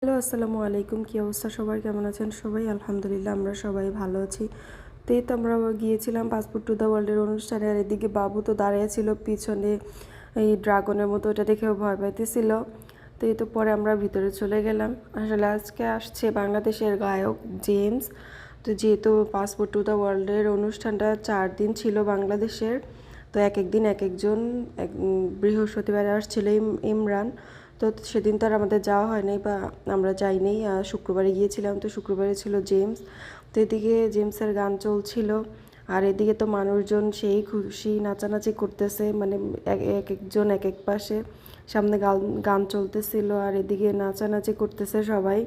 Hello, আসসালামু আলাইকুম। কী অবস্থা সবার? কেমন আছেন সবাই? আলহামদুলিল্লাহ, আমরা সবাই ভালো আছি। তো এই তো আমরা গিয়েছিলাম পাসপোর্ট টু দ্য ওয়ার্ল্ডের অনুষ্ঠানে। আর এদিকে বাবু তো দাঁড়িয়ে ছিল পিছনে, এই ড্রাগনের মতো, ওটা দেখেও ভয় পাইতেছিল। তো এই তো পরে আমরা ভিতরে চলে গেলাম। আসলে আজকে আসছে বাংলাদেশের গায়ক জেমস। তো যেহেতু পাসপোর্ট টু দ্য ওয়ার্ল্ডের অনুষ্ঠানটা 4 দিন ছিল বাংলাদেশের, তো এক এক দিন এক একজন, বৃহস্পতিবারে আসছিল ইমরান। তো সেদিন তো আর আমাদের যাওয়া হয় নাই, বা আমরা যাইনি। শুক্রবারে গিয়েছিলাম, তো শুক্রবারে ছিল জেমস। তো এদিকে জেমসের গান চলছিল, আর এদিকে তো মানুষজন সেই খুশি নাচানাচি করতেছে, মানে এক একজন এক এক পাশে, সামনে গান গান চলতেছিল আর এদিকে নাচানাচি করতেছে সবাই।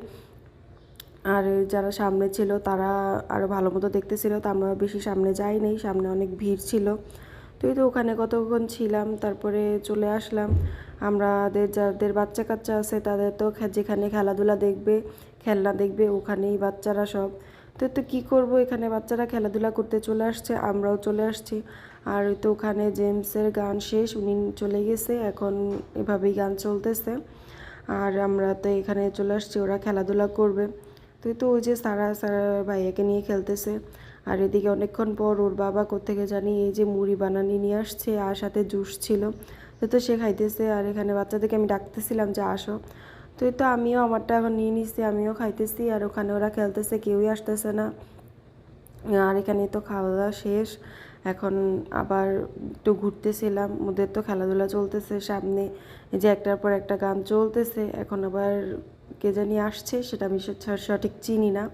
আর যারা সামনে ছিল তারা আরও ভালো মতো দেখতেছিল, তো আমরা বেশি সামনে যাইনি, সামনে অনেক ভিড় ছিল। তো এই তো ওখানে কতক্ষণ ছিলাম, তারপরে চলে আসলাম। আমাদের যাদের বাচ্চা কাচ্চা আছে তাদের তো যেখানে খেলাধুলা দেখবে, খেলনা দেখবে, ওখানেই বাচ্চারা সব। তো কী করবো, এখানে বাচ্চারা খেলাধুলা করতে চলে আসছে, আমরাও চলে আসছি। আর ওই তো ওখানে জেমসের গান শেষ, উনি চলে গেছে, এখন এভাবেই গান চলতেছে। আর আমরা তো এখানে চলে আসছি, ওরা খেলাধুলা করবে। তো ওই যে সারা ভাইয়াকে নিয়ে খেলতেছে। আর এদিকে অনেকক্ষণ পর ওর বাবা কোত্থেকে জানি এই যে মুড়ি বানানি নিয়ে আসছে, আর সাথে জুস ছিল। তো সে খাইতেছে, আর এখানে বাচ্চাদেরকে আমি ডাকতেছিলাম যে আসো। তো এই তো আমিও আমারটা এখন নিয়ে নিচ্ছি, আমিও খাইতেছি, আর ওখানে ওরা খেলতেছে, কেউই আসতেছে না। আর এখানে তো খাওয়া দাওয়া শেষ, এখন আবার একটু ঘুরতেছিলাম। ওদের তো খেলাধুলা চলতেছে সামনে, এই যে একটার পর একটা গান চলতেছে। এখন আবার কে জানি আসছে, সেটা আমি সঠিক চিনি না।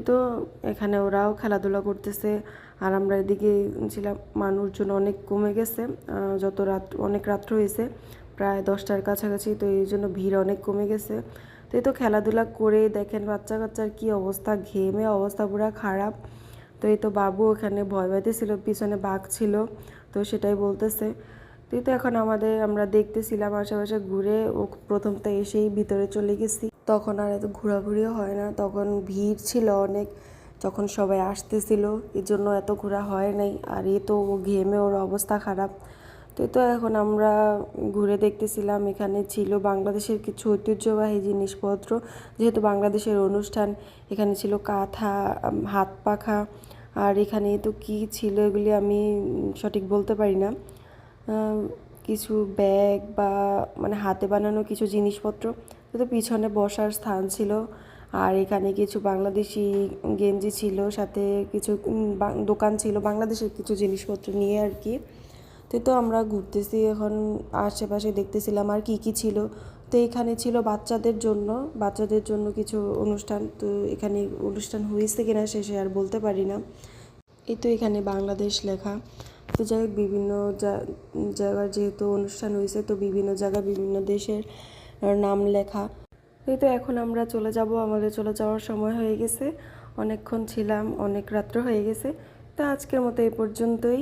তো এখানে ওরাও খেলাধুলা করতেছে, আর আমরা এদিকে ছিলাম। মানুষজন অনেক কমে গেছে, যত অনেক রাত্র হয়েছে, প্রায় 10টার কাছাকাছি, তো এই জন্য ভিড় অনেক কমে গেছে। তো এই তো খেলাধুলা করে দেখেন বাচ্চা কাচ্চার কী অবস্থা, ঘেমে অবস্থা পুরো খারাপ। তো এই তো বাবু ওখানে ভয় পাইতেছিল, পিছনে বাঘ ছিল, তো সেটাই বলতেছে। তো এখন আমরা দেখতেছিলাম আশেপাশে ঘুরে, ও প্রথম তো এসেই ভিতরে চলে গেছি, তখন আর এত ঘোরাঘুরিও হয় না, তখন ভিড় ছিল অনেক, যখন সবাই আসতেছিল, এই জন্য এত ঘোরা হয় নাই। আর এ তো ঘেমে ওর অবস্থা খারাপ। তো এখন আমরা ঘুরে দেখতেছিলাম, এখানে ছিল বাংলাদেশের কিছু ঐতিহ্যবাহী জিনিসপত্র, যেহেতু বাংলাদেশের অনুষ্ঠান। এখানে ছিল কাঁথা, হাত পাখা, আর এখানে তো কী ছিল এগুলি আমি সঠিক বলতে পারি না। কিছু ব্যাগ বা মানে হাতে বানানো কিছু জিনিসপত্র। তো পিছনে বসার স্থান ছিল, আর এখানে কিছু বাংলাদেশি গেঞ্জি ছিল, সাথে কিছু দোকান ছিল বাংলাদেশের কিছু জিনিসপত্র নিয়ে আর কি। তো আমরা ঘুরতেছি এখন, আশেপাশে দেখতেছিলাম আর কি কি ছিল। তো এখানে ছিল বাচ্চাদের জন্য কিছু অনুষ্ঠান। তো এখানে অনুষ্ঠান হয়েছে কিনা শেষে আর বলতে পারি না। এই তো এখানে বাংলাদেশ লেখা। তো যাই হোক, বিভিন্ন জায়গার যেহেতু অনুষ্ঠান হয়েছে, তো বিভিন্ন জায়গায় বিভিন্ন দেশের নাম লেখা। তো এখন আমরা চলে যাব, আমাদের চলে যাওয়ার সময় হয়ে গেছে, অনেকক্ষণ ছিলাম, অনেক রাত্র হয়ে গেছে। তো আজকের মতো এই পর্যন্তই।